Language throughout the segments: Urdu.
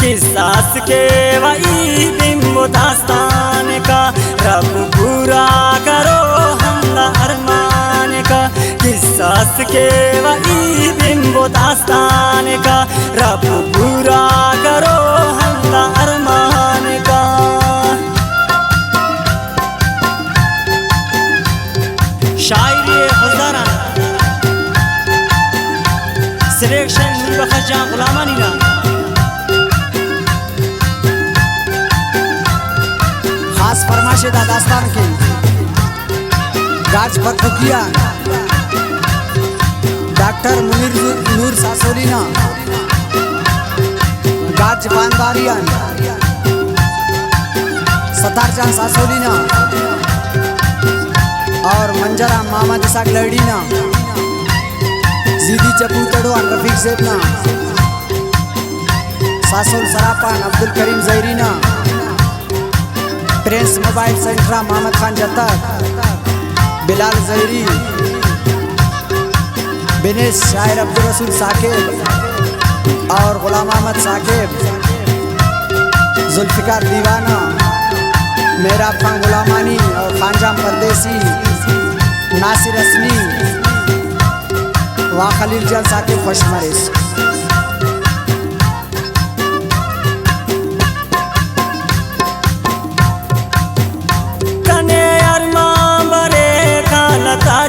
قصاص کے وہی بمبو داستان کا رب پورا کرو ہمارا ارمان کا قصاص کے وہی بمبو داستان کا رب پورا کرو ہمارا ارمان کا شاعری ہزاران سلیکشن نور بخش جان غلامانی نا خاص فرمائش دا داستان کی گاج پر کیا ڈاکٹر منیر نور ساسولینا گاج بانداریان ستار جان ساسولینا اور منجرہ محمد اسحاق لڑینا زیدی چپوتڑو اور رفیق زیبنا ساسول سراپان عبدالکریم زہرینا پرنس موبائل سینٹرا محمد خان جتر بلال زہری بنیس شاعر عبدالرسول ثاقب اور غلام احمد ثاقب ذوالفقار دیوانہ میراب خان غلامانی اور خانجام پردیسی ناصر اسمی و خلیل جان ثاقب خوشمرس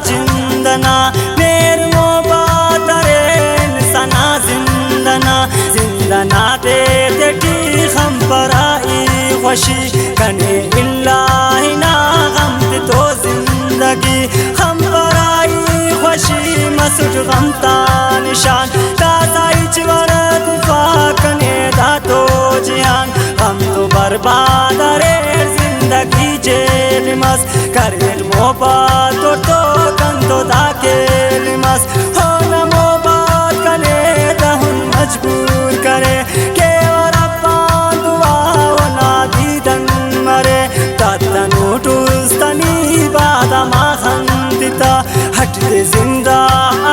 زندنا میر مبادرے انسانا زندنا زندنا دے دیٹی خم پرائی خوشی کنے اللہ نا غم تو زندگی خم پرائی خوشی مسجد غم تا نشان تازائی چورد فاکنے دا تو جہان غم تو بربادرے زندگی جیل مس کریٹ موباد تو کنتو دا کیل مس ہونا موباد کنے دہن مجبور کرے کہ وربان دعا و نادیدن مرے تاتنو ٹوستنی بادا ما خندتا ہٹ دے زندہ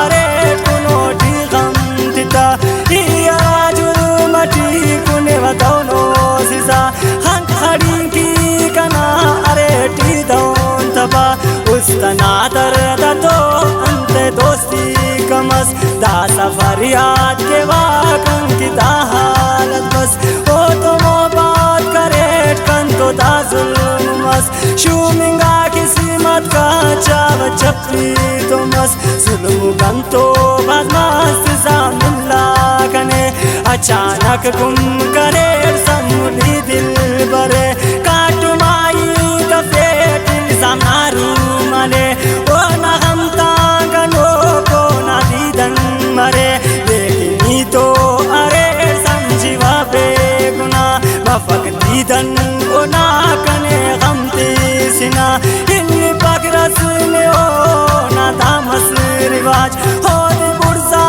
ارے کنو ٹی غمدتا یا جرمٹی کنے و دونو سزا ہن کھڑی کی کنا ارے ٹی دون تبا استنا درد تو انت دوستی کمس دا سفر یاد کے واقعن کی دا حالت بس او تو موباد کرے کن تو دا ظلم مس شومنگا کسی مت کا چاو چپی تو مس ظلم کن تو بعد مست زام اللہ کنے اچانک گم کرے سمولی دل برے کاٹو مائی دفیٹ الزام نارو ملے او نا غم تانگنو کو نا دیدن مرے لیکنی تو ارے سمجھی و بے گناہ مفق دیدن او نا کنے غم تیسنا ان پاک رسنے او نا دامس رواج ہو دے برزا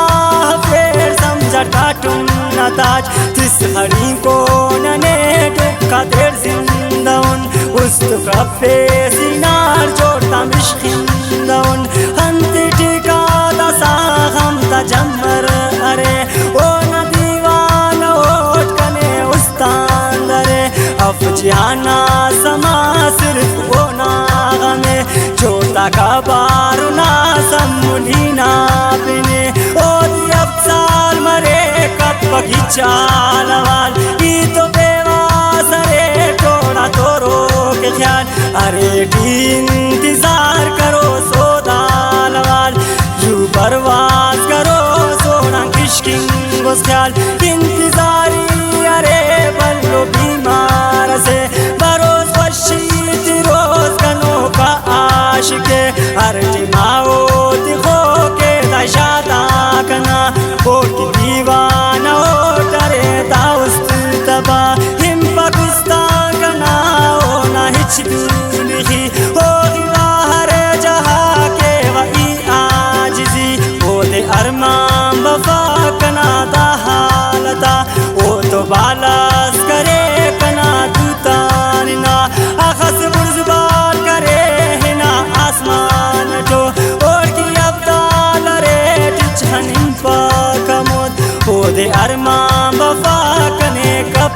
پھر سمجھا ٹاٹن نا تاج تس ہڑی کو ننے ڈکا دیر زندہن اس تو کفے سینار جوڑتا مشخندہن ہنتی ٹھیکا دا ساغم تا جمر ارے او نا دیوان اوٹ کنے استان درے اف جیانا سما صرف او نا غمے جوتا کا بارونا سمولینا بنے او دی افسال مرے کپ کی چالوال ای تو بیواسرے ٹوڑا تورو کے خیال ارے انتظار کرو سودال وال یوں پرواز کرو سونا کشکنگ اس خیال انتظاری ارے بلو بیمار سے بروز خوشیت روز کنو کا عاشقے ارٹی ماؤتی خو کے دشادا کنا اوٹی دیوانا اوٹرے داوست تبا ہم پاکستان کنا اونا ہچ دولخی اوگی باہر جہاں کے وئی آجزی او دے ارمان بفا کنا دا حالتا او تو بالاس کرے کنا دوتاننا اخس برزبان کرے ہنا آسمان جو اور کی ابدال ریٹ چھنن پاکمود او دے ارمان بفا کنے کپ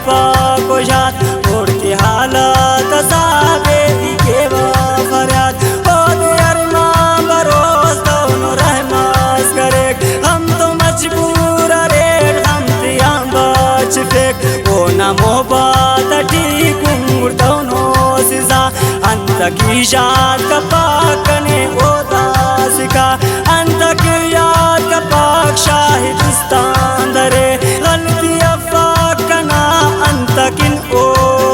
نمو باتٹی کنگردونو سزا انت کی یاد کا پاکنے اودا سکا انت کی یاد کا پاک شاہدستان درے غلطی افاق کنا انت کن او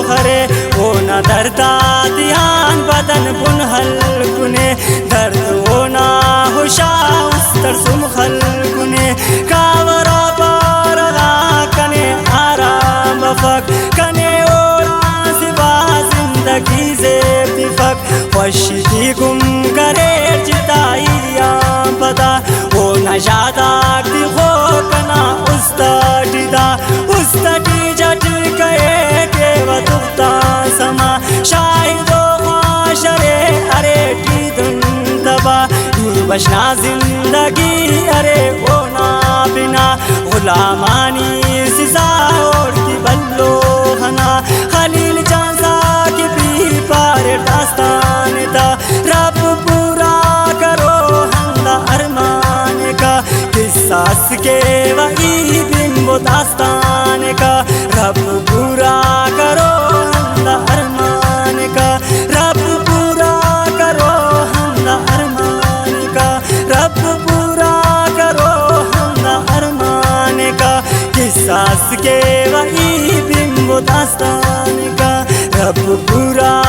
ہرے اونا دردا دیان بدن بن حل کنے درد اونا ہوشا استر سم خل کنے کاورا بارغا کنے آرام بفک کنے اونا زبا زندگی زیب فک وشدی گم کرے جتائی آم پدا اونا یاداک دی خو کنا استاٹی دا استاٹی جٹ کئے کے ودکتا سما شاہد و خاشرے ارے ٹی دن دبا یوں بشنا زندگی ارے اونا بنا غلامانی سزا اور کی بلو خنا خلیل جانسا کی بھی پار داستان دا رب پورا کرو ہندا ارمان کا قصاص کے وہی بن وہ داستان کا رب پورا کرو ہندا ارمان کا رب پورا کرو ہندا ارمان کا رب پورا کرو ہندا ارمان کا قصاص کے وہی بن وہ داستان کا رب پورا